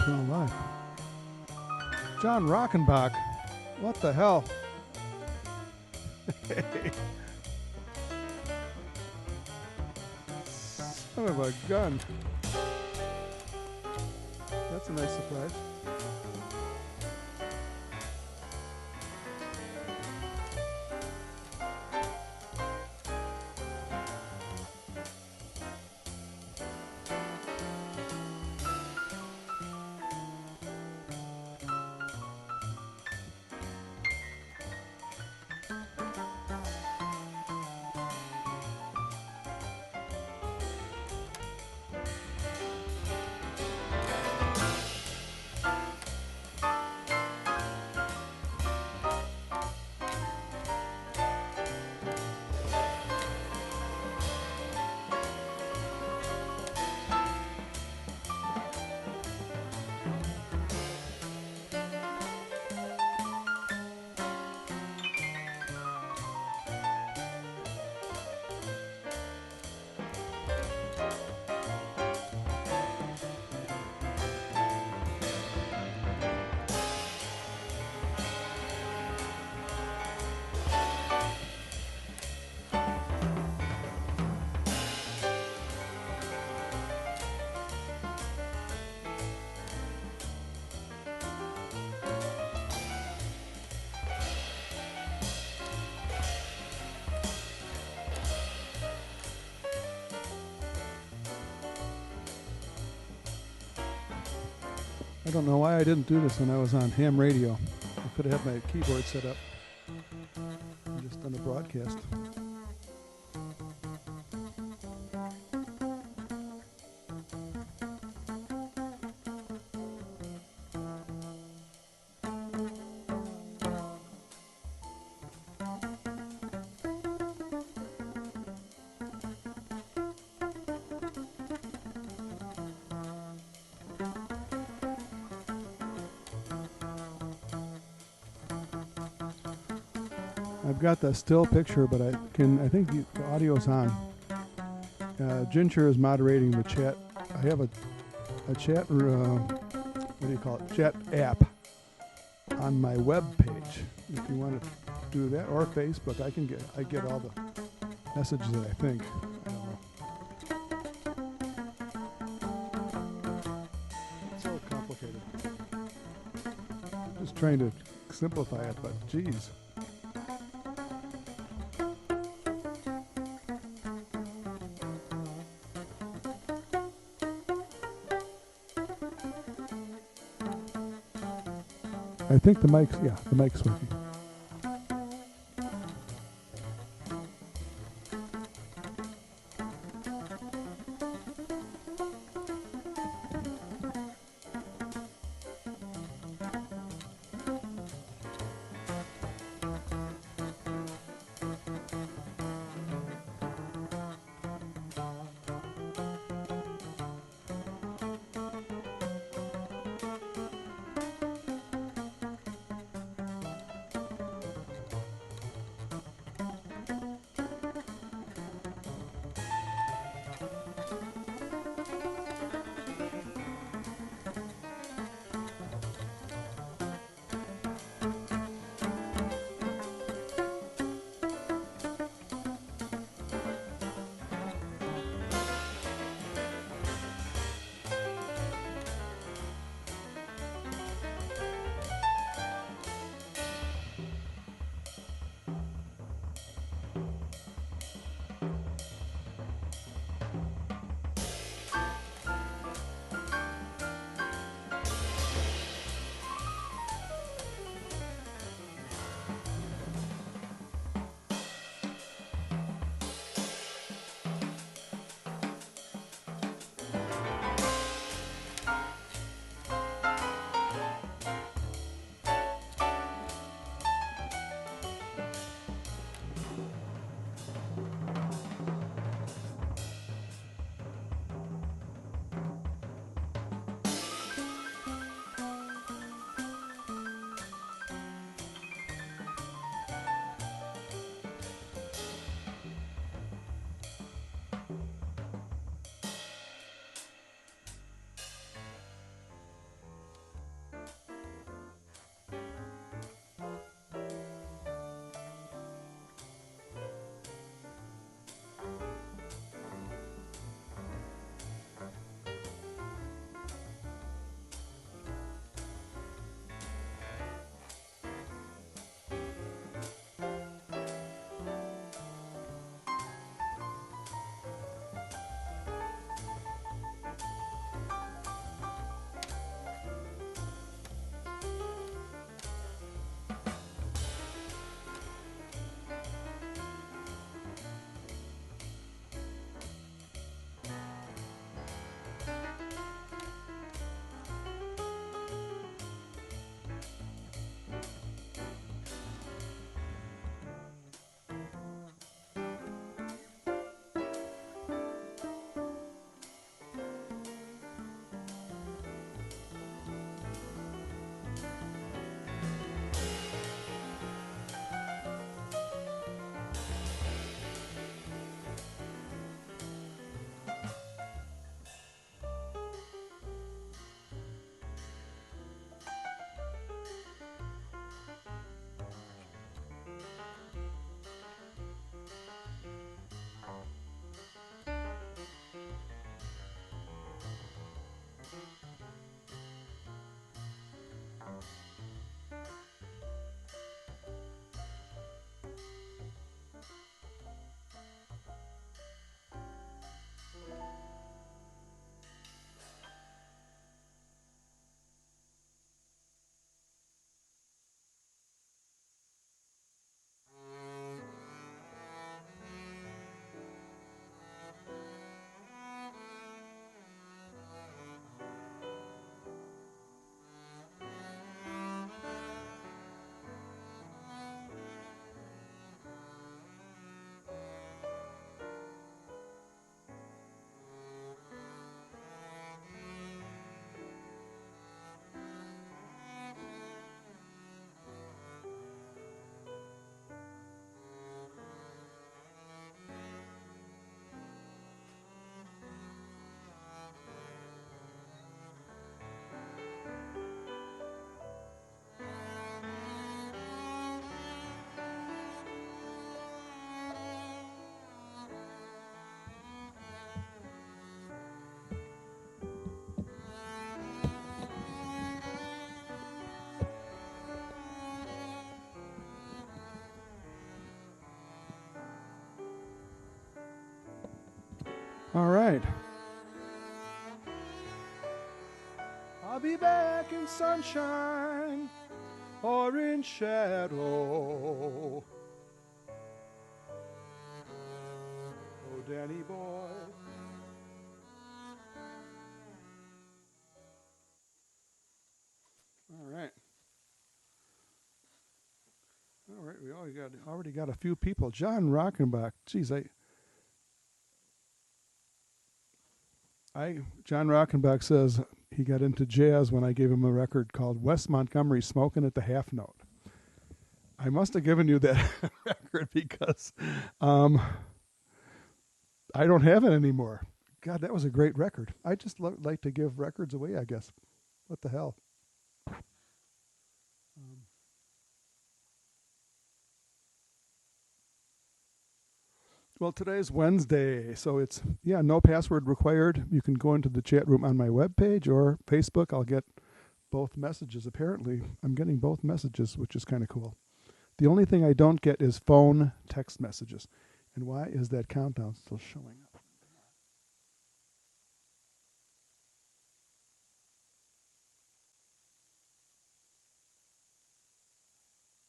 Still alive. John Rockenbach. What the hell? Son of a gun. That's a nice surprise. I don't know why I didn't do this when I was on ham radio. I could have had my keyboard set up and just done a broadcast. I've got the still picture, but I think the audio's on. Ginger is moderating the chat. I have a chat, what do you call it? Chat app on my web page. If you want to do that, or Facebook, I get all the messages that I think. I don't know. It's so complicated. I'm just trying to simplify it, but geez. I think the mic's working. All right. I'll be back in sunshine or in shadow. Oh, Danny boy. All right. All right, we already got a few people. John Rockenbach. Geez, John Rockenbach says he got into jazz when I gave him a record called Wes Montgomery Smoking at the Half Note. I must have given you that record because I don't have it anymore. God, that was a great record. I just like to give records away, I guess. What the hell? Well, today's Wednesday, so it's, no password required. You can go into the chat room on my webpage or Facebook. I'll get both messages. Apparently, I'm getting both messages, which is kind of cool. The only thing I don't get is phone text messages. And why is that countdown still showing up?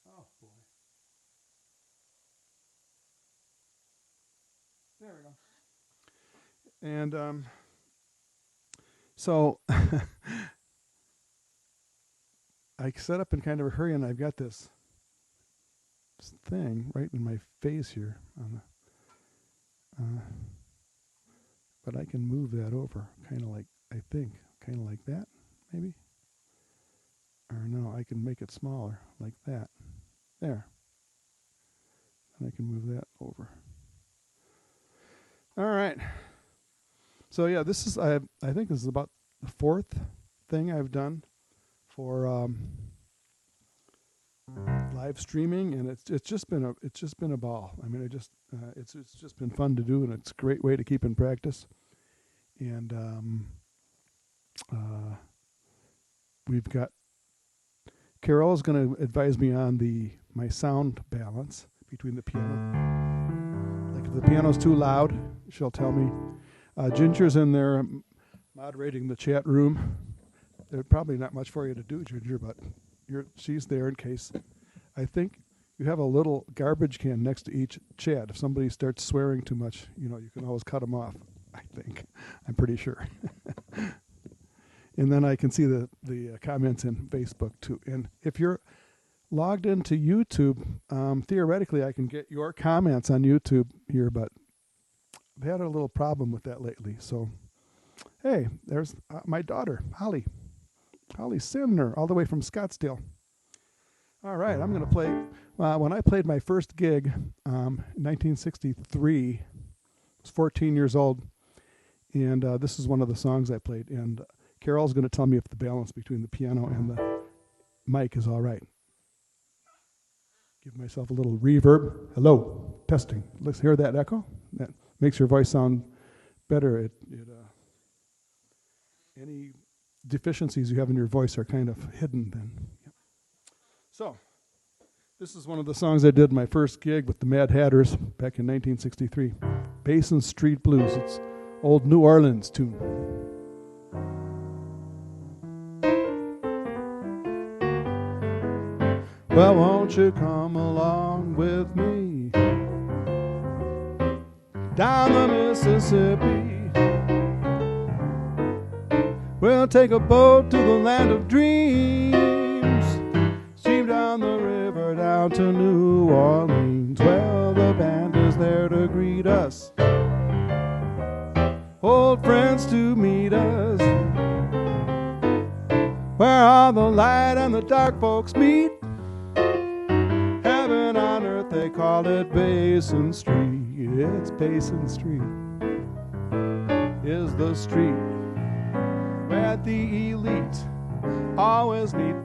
Oh, boy. There we go. And so I set up in kind of a hurry, and I've got this thing right in my face here. But I can move that over, kind of like, I think, kind of like that, maybe? Or no, I can make it smaller, like that. There. And I can move that over. All right. So yeah, this is I think this is about the fourth thing I've done for live streaming, and it's just been a ball. I mean, it's just been fun to do, and it's a great way to keep in practice. And we've got Carol is going to advise me on my sound balance between the piano. Like if the piano's too loud, she'll tell me. Ginger's in there moderating the chat room. There's probably not much for you to do, Ginger, but she's there in case. I think you have a little garbage can next to each chat. If somebody starts swearing too much, you can always cut them off, I think. I'm pretty sure. And then I can see the comments in Facebook, too. And if you're logged into YouTube, theoretically I can get your comments on YouTube here, but I've had a little problem with that lately. So, hey, there's my daughter, Holly Simner, all the way from Scottsdale. All right, I'm going to play. When I played my first gig in 1963, I was 14 years old, and this is one of the songs I played. And Carol's going to tell me if the balance between the piano and the mic is all right. Give myself a little reverb. Hello, testing. Let's hear that echo. That makes your voice sound better. Any deficiencies you have in your voice are kind of hidden then. Yep. So, this is one of the songs I did my first gig with the Mad Hatters back in 1963. Basin Street Blues. It's old New Orleans tune. Well, won't you come along with me down the Mississippi? We'll take a boat to the land of dreams, steam down the river down to New Orleans. Well, the band is there to greet us, old friends to meet us, where all the light and the dark folks meet. Heaven on earth, they call it Basin Street. It's Basin Street is the street where the elite always meet.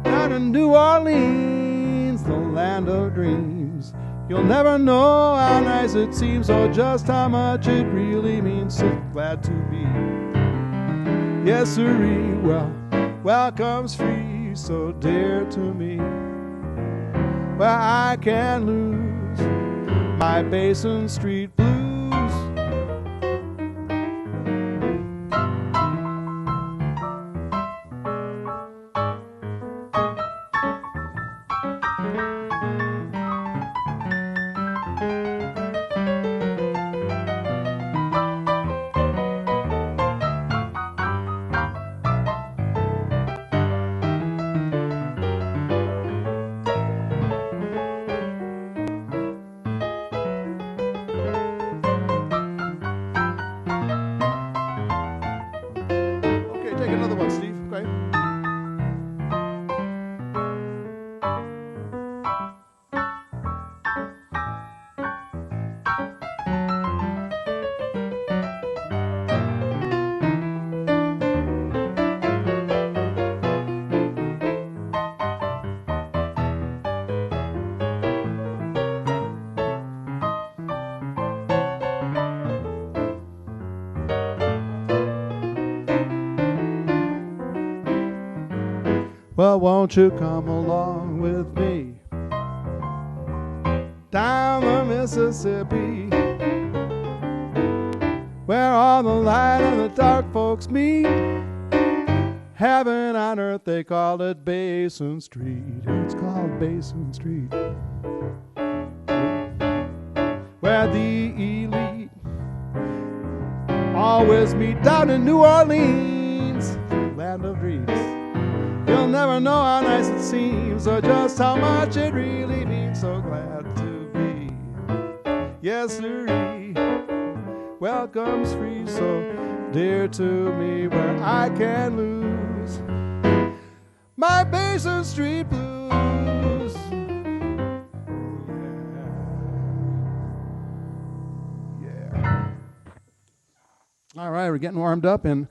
Down in New Orleans, the land of dreams. You'll never know how nice it seems or just how much it really means. So glad to be. Yes, sirree, well, welcome's free, so dear to me. Where I can lose my Basin Street blues. Okay, take another one, Steve. Okay. Well, won't you come along with me down the Mississippi, where all the light and the dark folks meet? Heaven on earth, they call it Basin Street. It's called Basin Street, where the elite always meet down in New Orleans, land of dreams. You'll never know how nice it seems, or just how much it really means. So glad to be, yes sirree. Welcome's free, so dear to me, where I can lose my Basin Street blues. Yeah. All right, we're getting warmed up, and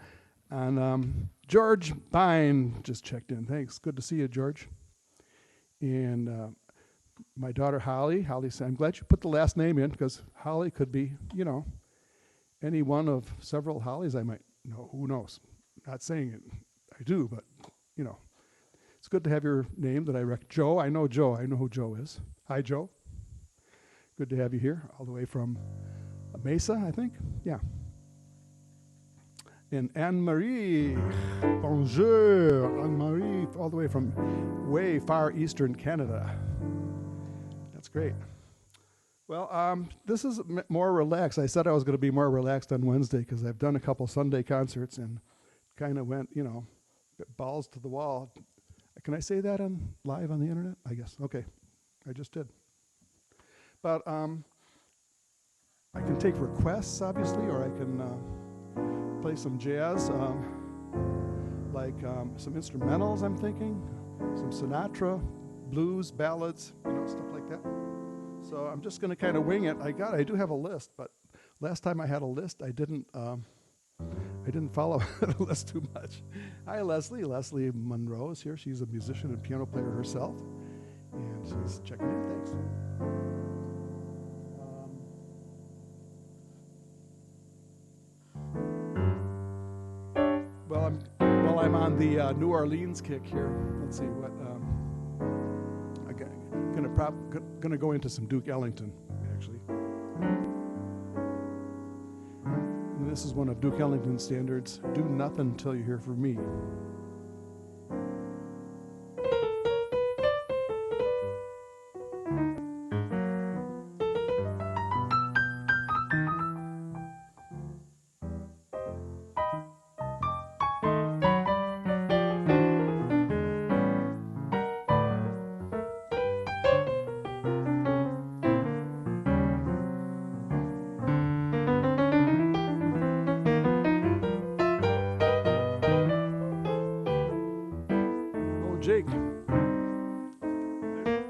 George Bine just checked in. Thanks. Good to see you, George. And my daughter, Holly. Holly said, I'm glad you put the last name in, because Holly could be, any one of several Hollies I might know. Who knows? Not saying it. I do, but, it's good to have your name that I rec. Joe. I know Joe. I know who Joe is. Hi, Joe. Good to have you here, all the way from Mesa, I think. Yeah. And Anne-Marie, bonjour, Anne-Marie, all the way from way far eastern Canada. That's great. Well, this is more relaxed. I said I was going to be more relaxed on Wednesday because I've done a couple Sunday concerts and kind of went, balls to the wall. Can I say that live on the internet? I guess. Okay, I just did. But I can take requests, obviously, or I can play some jazz, like some instrumentals, I'm thinking, some Sinatra, blues, ballads, stuff like that. So I'm just going to kind of wing it. I do have a list, but last time I had a list, I didn't follow the list too much. Hi, Leslie. Leslie Monroe is here. She's a musician and piano player herself, and she's checking in. Thanks. I'm on the New Orleans kick here. Let's see what gonna go into some Duke Ellington actually. And this is one of Duke Ellington's standards. Do nothing till you hear from me. Jake,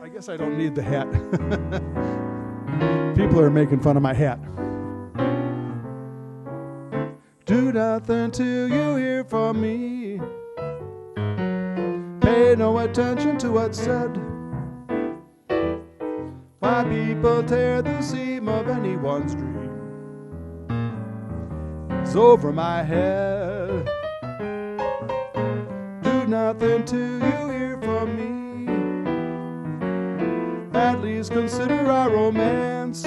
I guess I don't need the hat. People are making fun of my hat. Do nothing till you hear from me. Pay no attention to what's said. Why people tear the seam of anyone's dream. It's over my head. Do nothing till you hear from me. At least consider our romance.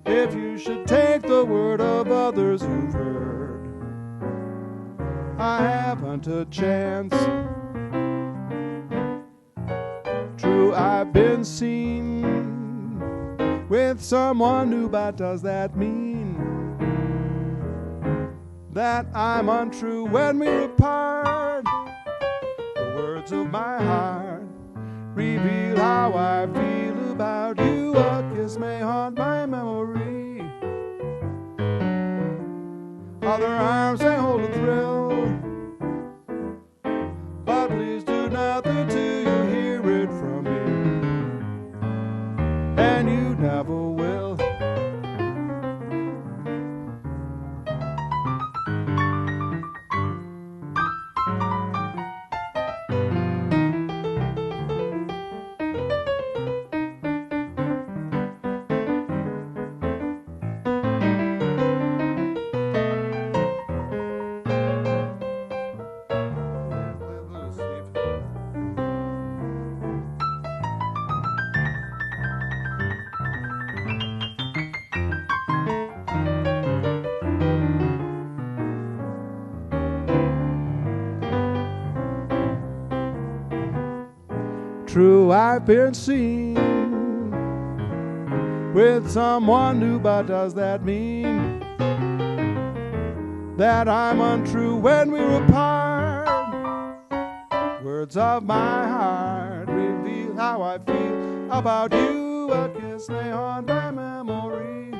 If you should take the word of others you've heard, I haven't a chance. True, I've been seen with someone new, but does that mean that I'm untrue when we apart? The words of my heart reveal how I feel about you. A kiss may haunt my memory, other arms may hold a thrill, but please do nothing till you hear it from me, and you never will. True, I've been seen with someone new, but does that mean that I'm untrue when we're apart? Words of my heart reveal how I feel about you. A kiss may haunt my memory,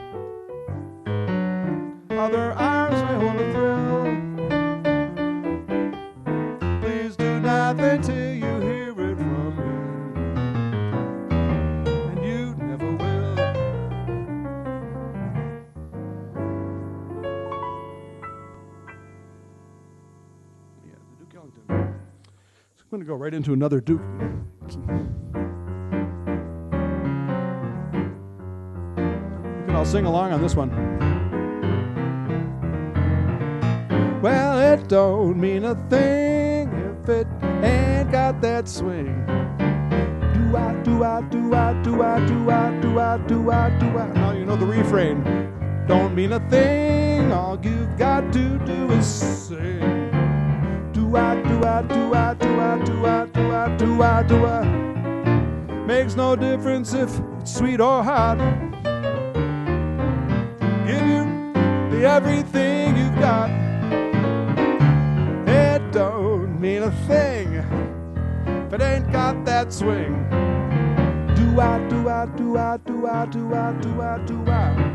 other arms may hold a thrill. Please do nothing till you hear it from me, and you never will. Yeah, the Duke Ellington. So I'm going to go right into another Duke. You can all sing along on this one. Well, it don't mean a thing if it ain't got that swing. Do-I, do-I, do-I, do-I, do-I, do-I, do-I, do-I. Now you know the refrain. Don't mean a thing, all you've got to do is sing. Do-I, do-I, do-I, do-I, do-I, do-I, do-I, do-I. Makes no difference if it's sweet or hot. Give you the everything you've got. It don't mean a thing if it ain't got that swing. Do-I, do-I, do-I, do-I, do-I, do-I, do-I.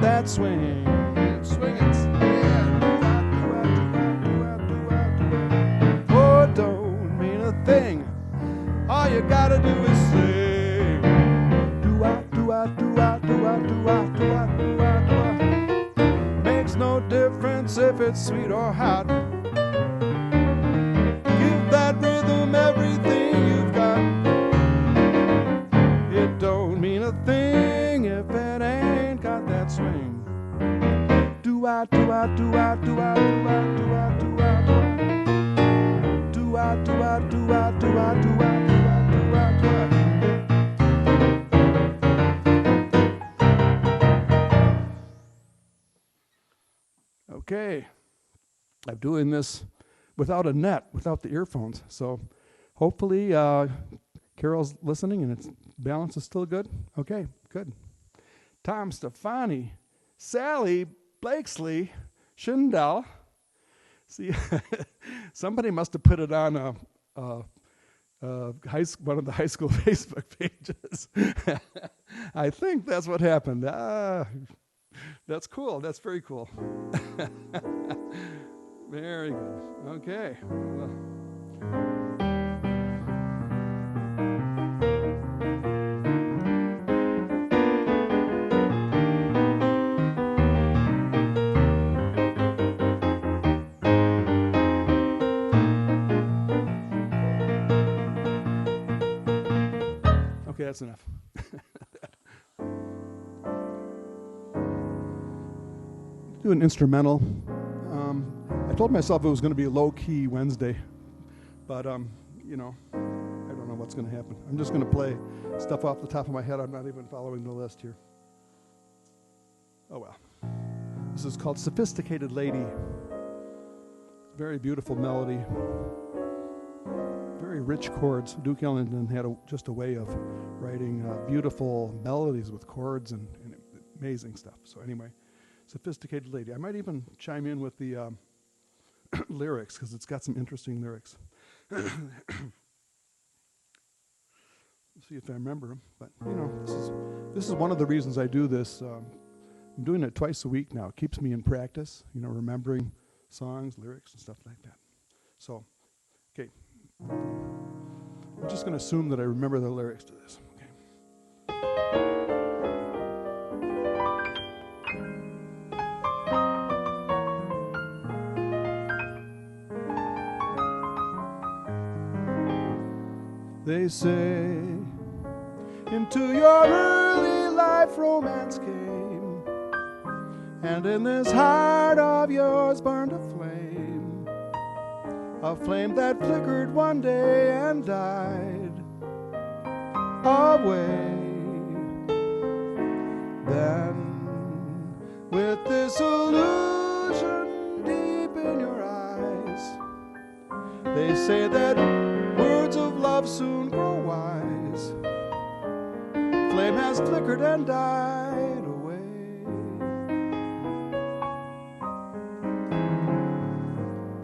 That swing, swing it, yeah. Oh, don't mean a thing. All you gotta do is sing. Do-I, do-I, do-I, do-I, do-I, do-I, do-I, do-I. Makes no difference if it's sweet or hot. Give that rhythm everything you've got. It don't mean a thing if it ain't got that swing. Do-I, do-I, do-I, do-I, do-I, do-I, do-I, do-I, do-I, do-I, do-I, do-I, do-I, do-I, do-I. Okay, I'm doing this without a net, without the earphones. So hopefully Carol's listening and its balance is still good. Okay, good. Tom Stefani, Sally Blakesley, Schindel. See, somebody must have put it on one of the high school Facebook pages. I think that's what happened. That's cool. That's very cool. Very good. Okay. Well. Okay, that's enough. Do an instrumental. I told myself it was going to be a low-key Wednesday, but you know, I don't know what's going to happen. I'm just going to play stuff off the top of my head. I'm not even following the list here. Oh well. This is called "Sophisticated Lady." Very beautiful melody. Very rich chords. Duke Ellington had just a way of writing beautiful melodies with chords and amazing stuff. So anyway, "Sophisticated Lady." I might even chime in with the lyrics because it's got some interesting lyrics. See if I remember them. But you know, this is one of the reasons I do this. I'm doing it twice a week now. It keeps me in practice. You know, remembering songs, lyrics, and stuff like that. So, okay. I'm just going to assume that I remember the lyrics to this. Okay. They say into your early life romance came, and in this heart of yours burned a flame that flickered one day and died away. Then, with this illusion deep in your eyes, they say that words of love soon grow wise. Flame has flickered and died away.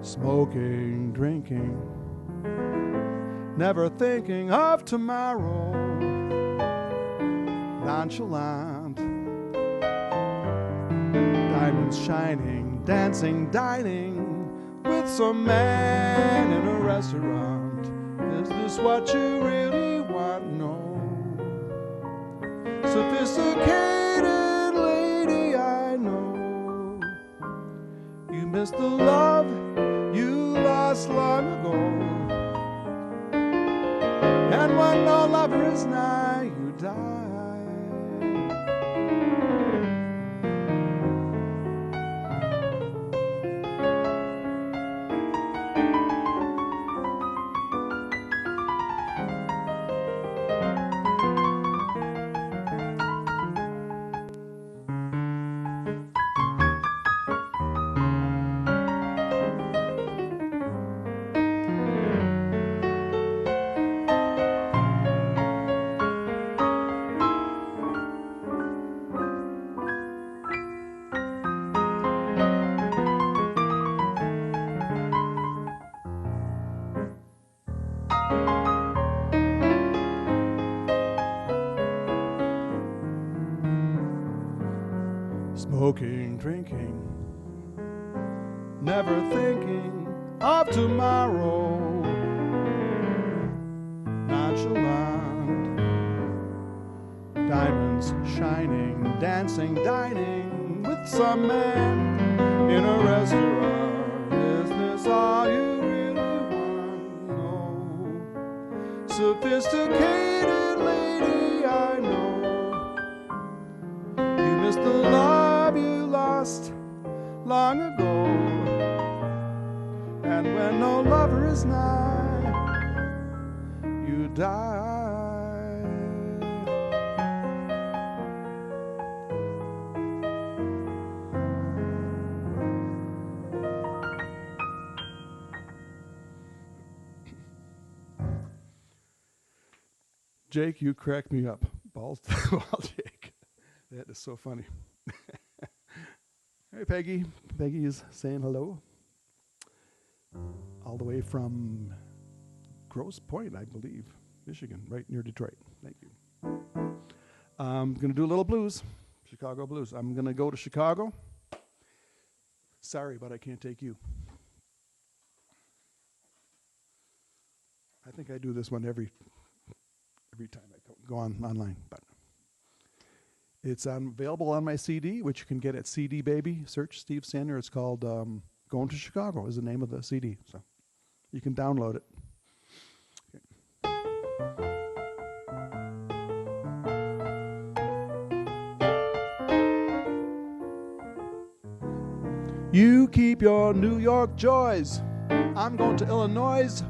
Smoking, drinking, never thinking of tomorrow. Nonchalant, diamonds shining, dancing, dining with some man in a restaurant. Is this what you really want? No. Sophisticated lady, I know you missed the love you lost long ago. And when no lover is nigh, you die. Smoking, drinking, never thinking of tomorrow. Nonchalant, diamonds shining, dancing, dining with some man in a restaurant. Is this all you really want? No. Sophisticated lady, I know you missed the love you lost long ago. And when no lover is nigh, you die. Jake, you crack me up. Balls to the wall, Jake. That is so funny. Hey, Peggy. Peggy is saying hello. All the way from Grosse Pointe, I believe, Michigan, right near Detroit. Thank you. I'm going to do a little blues, Chicago blues. I'm going to go to Chicago. Sorry, but I can't take you. I think I do this one every time I go online, but it's available on my CD, which you can get at CD Baby. Search Steve Sander. It's called "Going to Chicago" is the name of the CD, so you can download it. Okay. You keep your New York joys. I'm going to Illinois.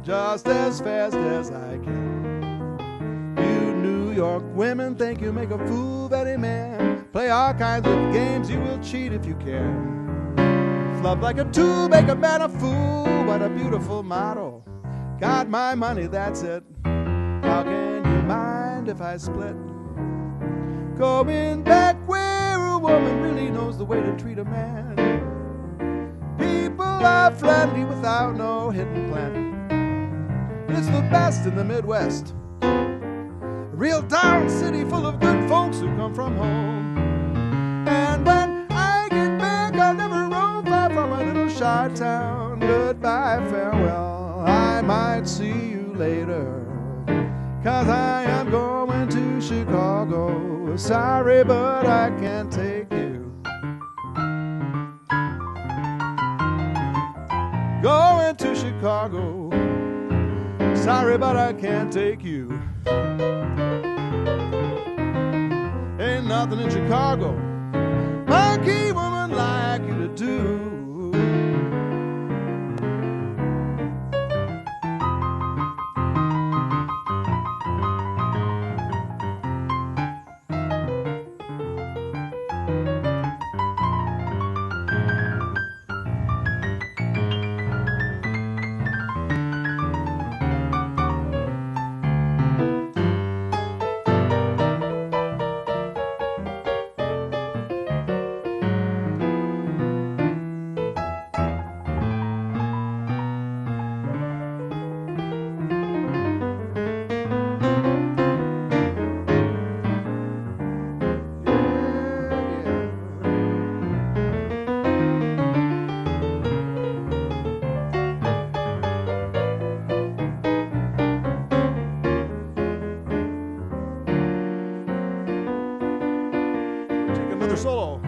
Just as fast as I can. You New York women think you make a fool of any man. Play all kinds of games, you will cheat if you can. Flub like a tool, make a man a fool. What a beautiful motto. Got my money, that's it. How can you mind if I split? Going back where a woman really knows the way to treat a man. People are friendly without no hidden plan. It's the best in the Midwest. A real town city full of good folks who come from home. And when I get back, I'll never roam far from my little shy town. Goodbye, farewell, I might see you later. 'Cause I am going to Chicago. Sorry, but I can't take you. Going to Chicago. Sorry, but I can't take you. Ain't nothing in Chicago monkey woman like you to do. Solo.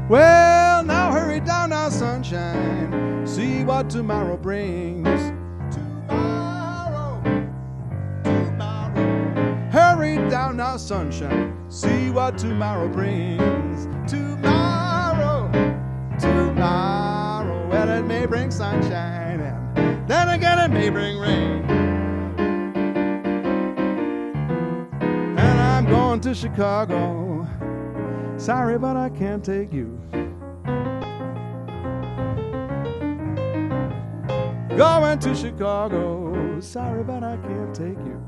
Well, now hurry down now, sunshine. See what tomorrow brings. Tomorrow. Hurry down now, sunshine. See what tomorrow brings. Tomorrow. Well, it may bring sunshine, and then again it may bring rain. And I'm going to Chicago. Sorry, but I can't take you. Going to Chicago. Sorry, but I can't take you.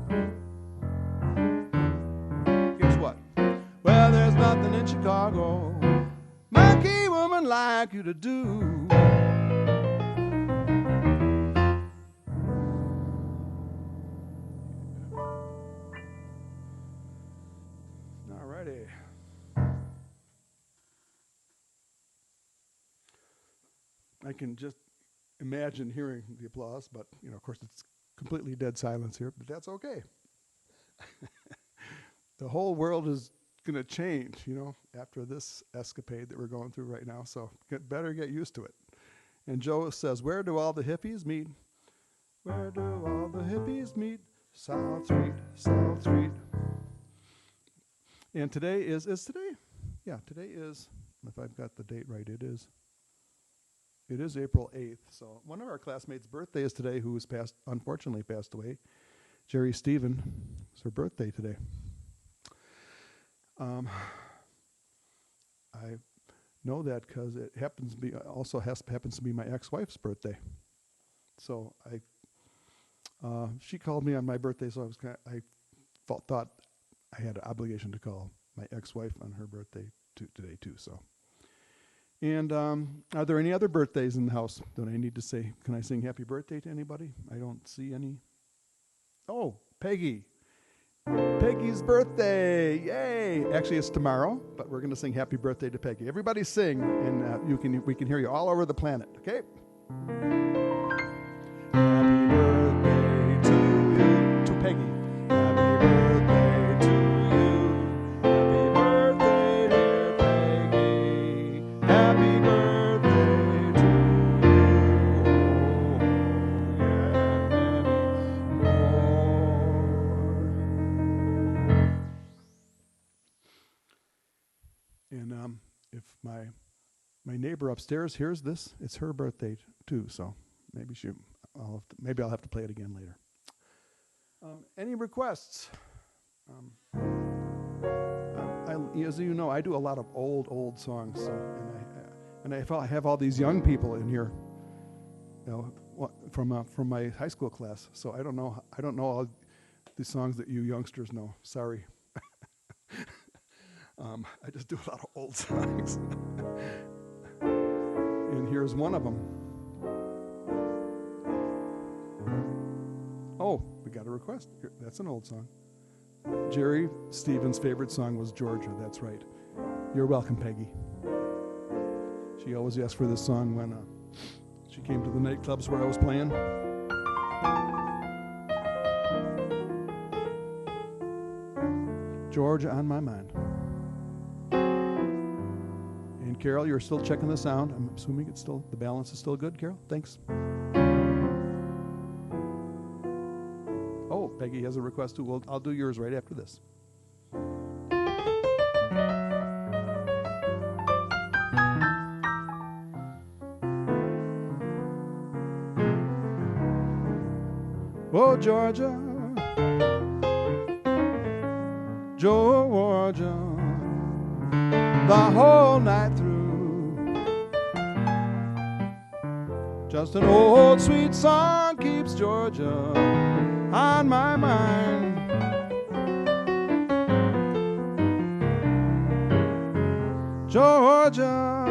nothing in Chicago monkey woman like you to do. Alrighty. I can just imagine hearing the applause, but of course it's completely dead silence here, but that's okay. The whole world is going to change, after this escapade that we're going through right now, so better get used to it. And Joe says, where do all the hippies meet? Where do all the hippies meet? South Street, South Street. And today is today? Yeah, today is, if I've got the date right, it is April 8th. So one of our classmates' birthday is today, who was unfortunately passed away. Jerry Stephen. It's her birthday today. I know that because it happens to be happens to be my ex-wife's birthday. So she called me on my birthday, so I thought I had an obligation to call my ex-wife on her birthday today too. So, and are there any other birthdays in the house? Don't I need to say? Can I sing happy birthday to anybody? I don't see any. Oh, Peggy. Peggy's birthday, yay! Actually, it's tomorrow, but we're going to sing happy birthday to Peggy. Everybody sing, and we can hear you all over the planet, okay? Happy birthday to you, to Peggy. Happy birthday to you. Happy birthday, dear Peggy. Happy birthday to you. Yeah, many more. And if my neighbor upstairs hears this, it's her birthday too. So maybe I'll have to play it again later. Any requests? As you know, I do a lot of old songs. So, and I have all these young people in here, from my high school class. So I don't know all the songs that you youngsters know. Sorry. I just do a lot of old songs. And here's one of them. Oh, we got a request. That's an old song. Jerry Stevens' favorite song was Georgia. That's right. You're welcome, Peggy. She always asked for this song when she came to the nightclubs where I was playing. Georgia on my mind. And Carol, you're still checking the sound. I'm assuming the balance is still good, Carol? Thanks. Oh, Peggy has a request too. Well, I'll do yours right after this. Oh, Georgia, Georgia, the whole night through. Just an old sweet song keeps Georgia on my mind. Georgia,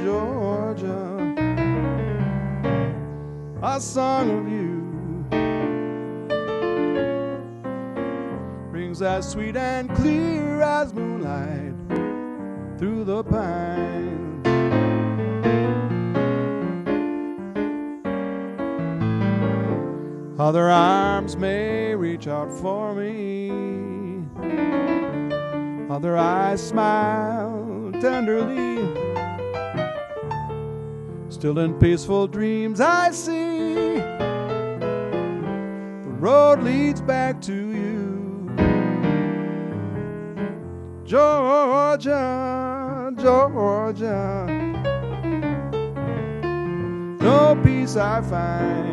Georgia, a song of you rings as sweet and clear as moonlight through the pines. Other arms may reach out for me, other eyes smile tenderly. Still in peaceful dreams I see the road leads back to you. Georgia, Georgia, no peace I find.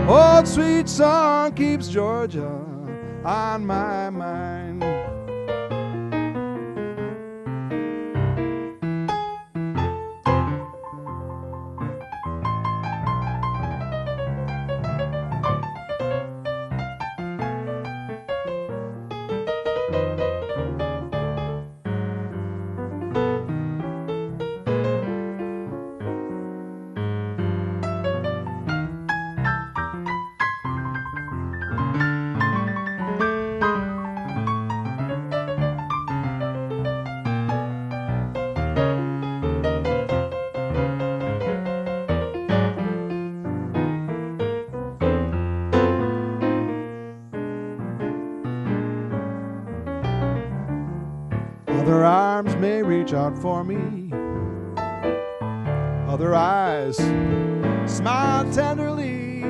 Old sweet song keeps Georgia on my mind. reach out for me. Other eyes smile tenderly.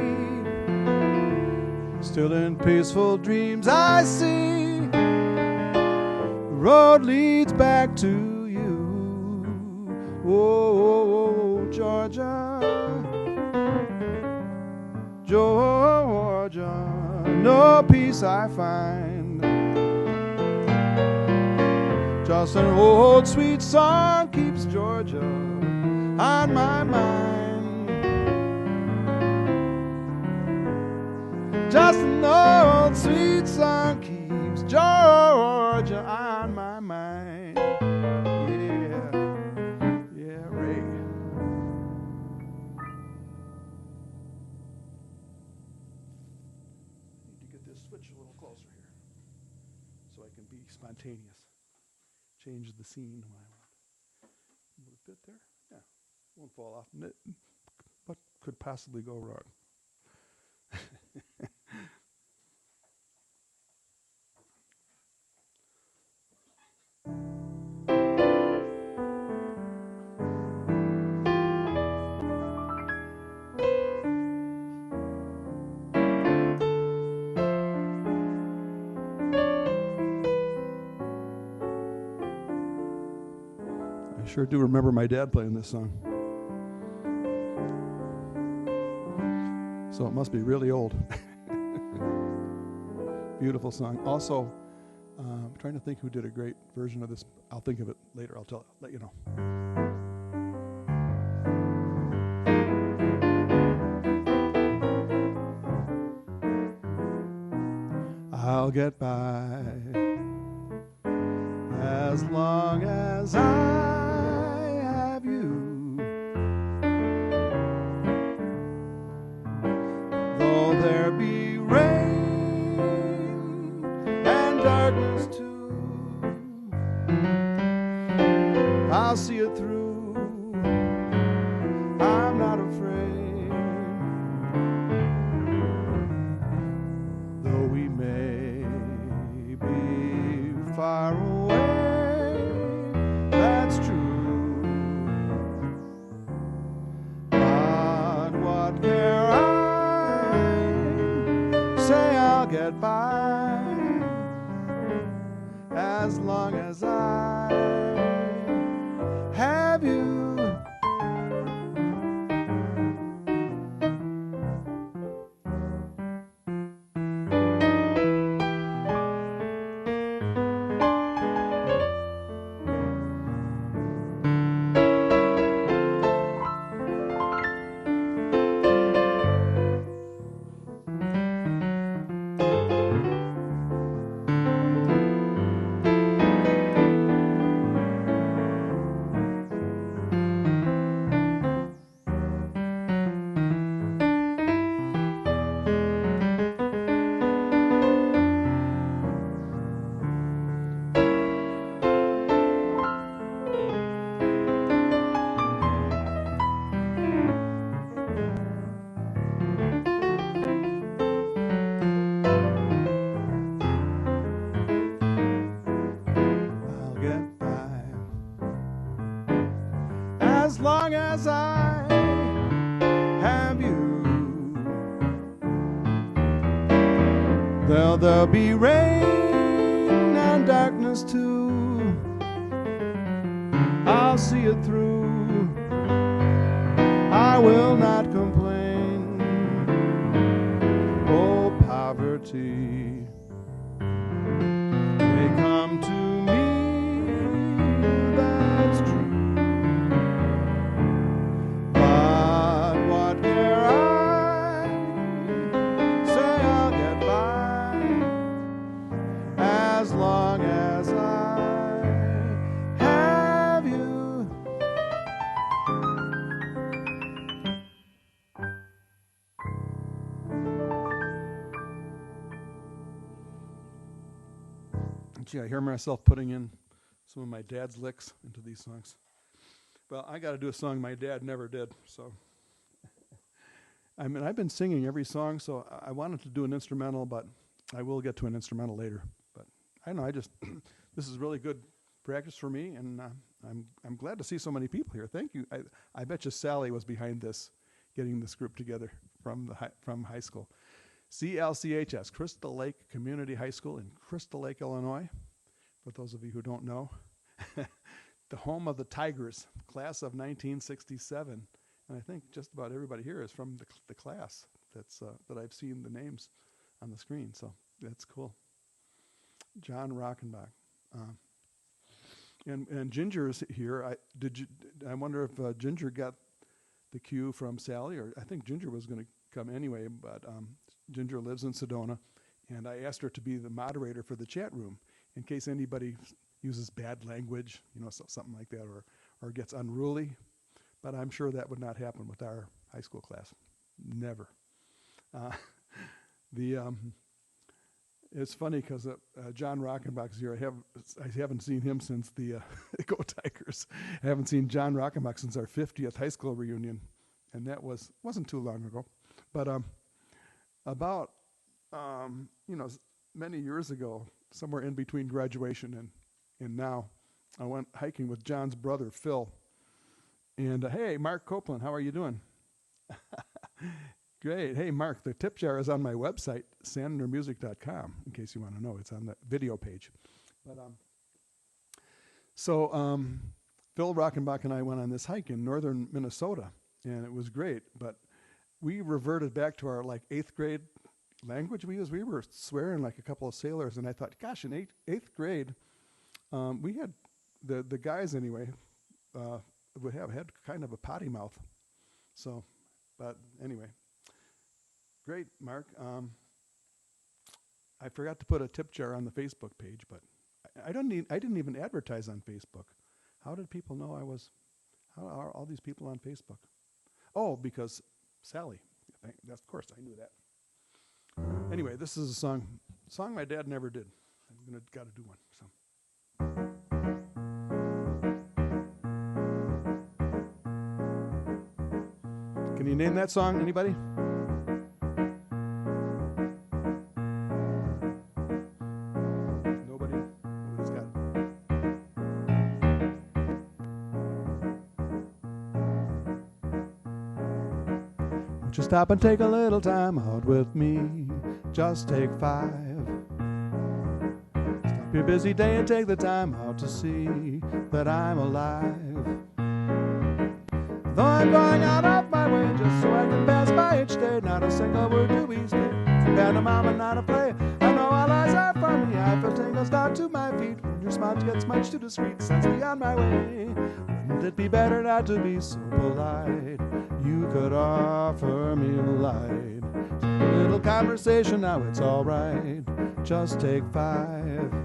Still in peaceful dreams I see the road leads back to you. Oh, Georgia, Georgia, no peace I find. Just an old sweet song keeps Georgia on my mind. Just an old sweet song keeps Georgia on my mind. Yeah, yeah, Ray. Need to get this switch a little closer here so I can be spontaneous. Change the scene when I want. Will it fit there? Yeah, won't fall off. What could possibly go wrong? I sure do remember my dad playing this song. So it must be really old. Beautiful song. Also, I'm trying to think who did a great version of this. I'll think of it later. I'll let you know. I'll get by as long as I have you. Though there be rain and darkness too, I'll see it through. I'm not afraid. Though we may be far away, that's true. But what care I? Say I'll get by as long as I have you. As long as I have you, there'll be rain and darkness too. I'll see it through. I will not complain. Oh, poverty may come to me, that's true. As long as I have you. Gee, I hear myself putting in some of my dad's licks into these songs. Well, I got to do a song my dad never did, so. I mean, I've been singing every song, so I wanted to do an instrumental, but I will get to an instrumental later. But I don't know, this is really good practice for me, and I'm glad to see so many people here. Thank you. I bet you Sally was behind this, getting this group together from high school. CLCHS, Crystal Lake Community High School in Crystal Lake, Illinois. For those of you who don't know, the home of the Tigers, class of 1967. And I think just about everybody here is from the class that I've seen the names on the screen. So that's cool. John Rockenbach. And Ginger is here. I wonder if Ginger got the cue from Sally, or I think Ginger was going to come anyway, but Ginger lives in Sedona, and I asked her to be the moderator for the chat room in case anybody uses bad language, something like that, or gets unruly. But I'm sure that would not happen with our high school class. Never. It's funny because John Rockenbach's here. I haven't seen him since the Go Tigers. I haven't seen John Rockenbach since our 50th high school reunion, and that wasn't too long ago. But about many years ago, somewhere in between graduation and now, I went hiking with John's brother Phil. And hey, Mark Copeland, how are you doing? Great. Hey, Mark, the tip jar is on my website, sandermusic.com, in case you want to know. It's on the video page. But Phil Rockenbach and I went on this hike in northern Minnesota, and it was great. But we reverted back to our 8th grade language we used. We were swearing like a couple of sailors, and I thought, gosh, in eighth grade, we had the guys anyway would have had kind of a potty mouth. So, but anyway. Great, Mark. I forgot to put a tip jar on the Facebook page, but I didn't even advertise on Facebook. How did people know how are all these people on Facebook? Oh, because Sally. Of course, I knew that. Anyway, this is a song my dad never did. I'm got to do one. So. Can you name that song? Anybody? Nobody's got it. Won't you stop and take a little time out with me? Just take 5. Stop your busy day and take the time out to see that I'm alive. Though I'm going out of my way just so I can pass by each day, not a single word do we speak. Pantomime, not a play. I know all eyes are for me. I feel tingles down to my feet. When your smile gets much too discreet, sends me on my way. Wouldn't it be better not to be so polite? You could offer me light. A little conversation, now it's all right. Just take 5.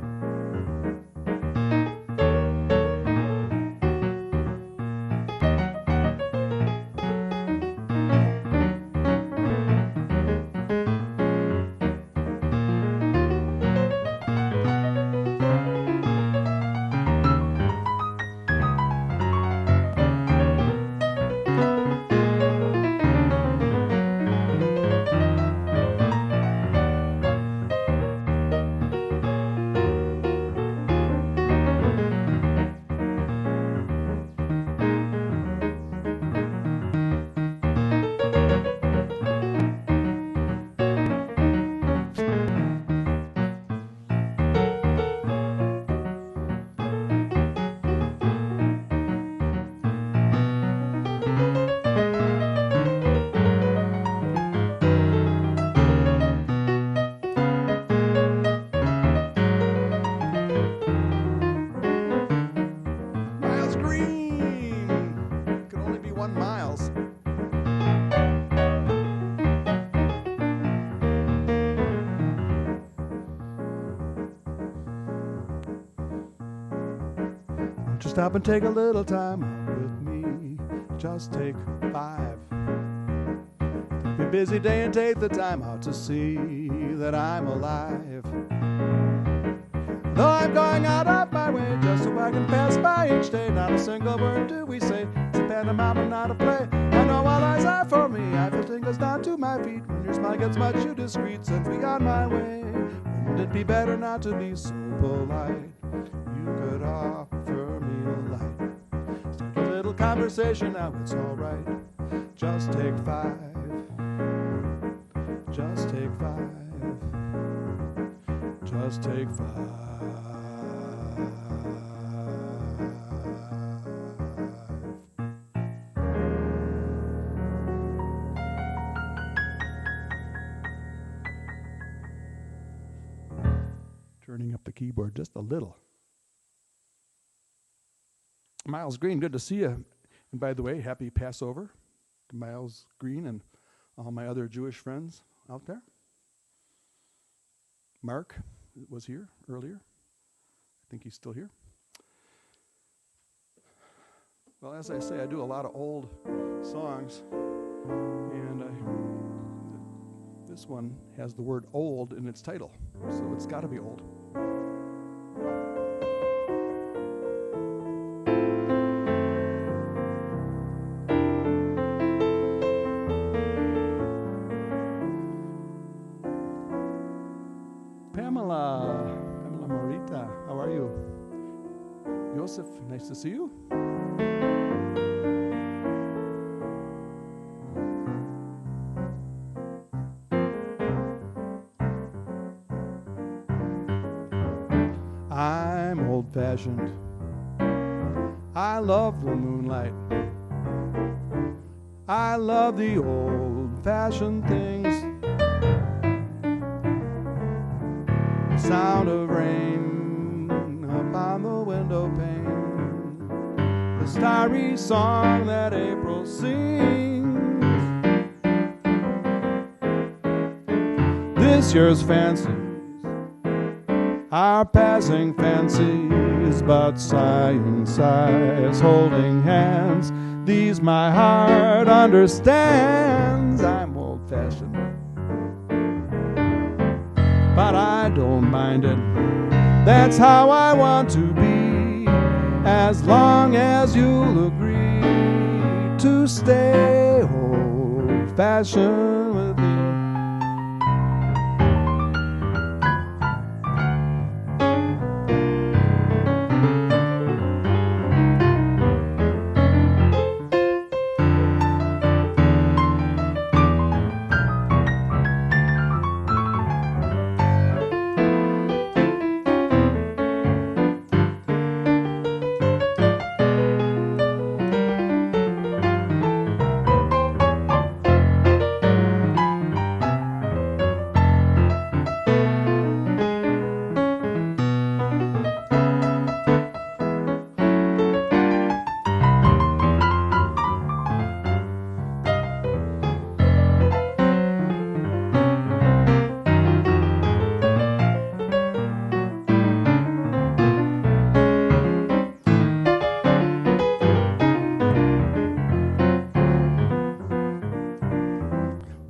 Stop and take a little time out with me. Just take 5. Take a busy day and take the time out to see that I'm alive. Though I'm going out of my way just so I can pass by each day, not a single word do we say. It's a pantomime and not a play. I know all eyes are for me. I feel tingles down to my feet. When your smile gets much too discreet, sends me on my way. Wouldn't it be better not to be so polite? You could offer me a light. Start a little conversation, now it's alright. Just take 5. Just take 5. Just take 5. Turning up the keyboard just a little. Miles Green, good to see you. And by the way, happy Passover to Miles Green and all my other Jewish friends out there. Mark was here earlier. I think he's still here. Well, as I say, I do a lot of old songs, and this one has the word old in its title, so it's got to be old. Pamela Morita, how are you? Joseph, nice to see you. I'm old-fashioned. I love the moonlight. I love the old-fashioned things. The sound of rain upon the window pane. The starry song that April sings. This year's fancies are passing fancies, but sighing sighs, holding hands. These my heart understands. I'm old-fashioned, but I don't mind it. That's how I want to be, as long as you'll agree to stay old-fashioned with me.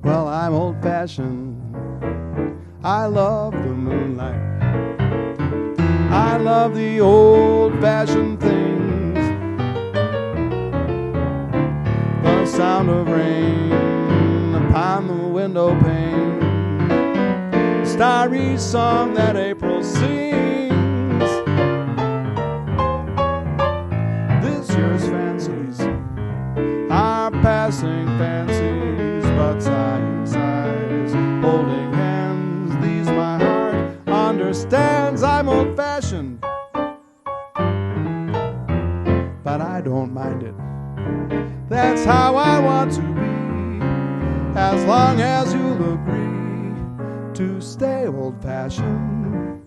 Well, I'm old-fashioned. I love the moonlight. I love the old-fashioned things. The sound of rain upon the window pane. The starry song that April sings. This year's fancies are passing fancies, but sighing sighs, holding hands. These my heart understands. I'm old-fashioned, but I don't mind it. That's how I want to be, as long as you'll agree to stay old-fashioned.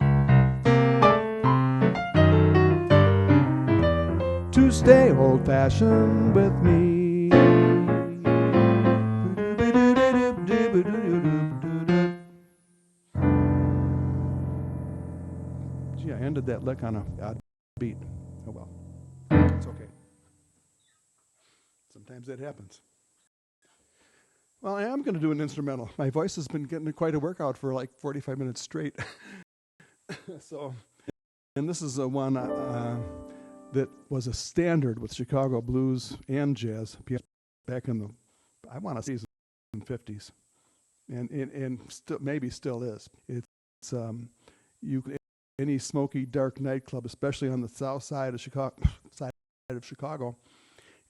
To stay old-fashioned with me. Gee, I ended that lick on a odd beat. Oh well, it's okay. Sometimes that happens. Well, I am going to do an instrumental. My voice has been getting quite a workout for like 45 minutes straight. So, and this is a one that was a standard with Chicago blues and jazz back in the, I want to say, 50s, and maybe still is. It's any smoky, dark nightclub, especially on the south side of Chicago,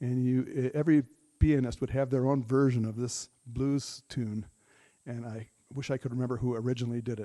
and every pianist would have their own version of this blues tune, and I wish I could remember who originally did it.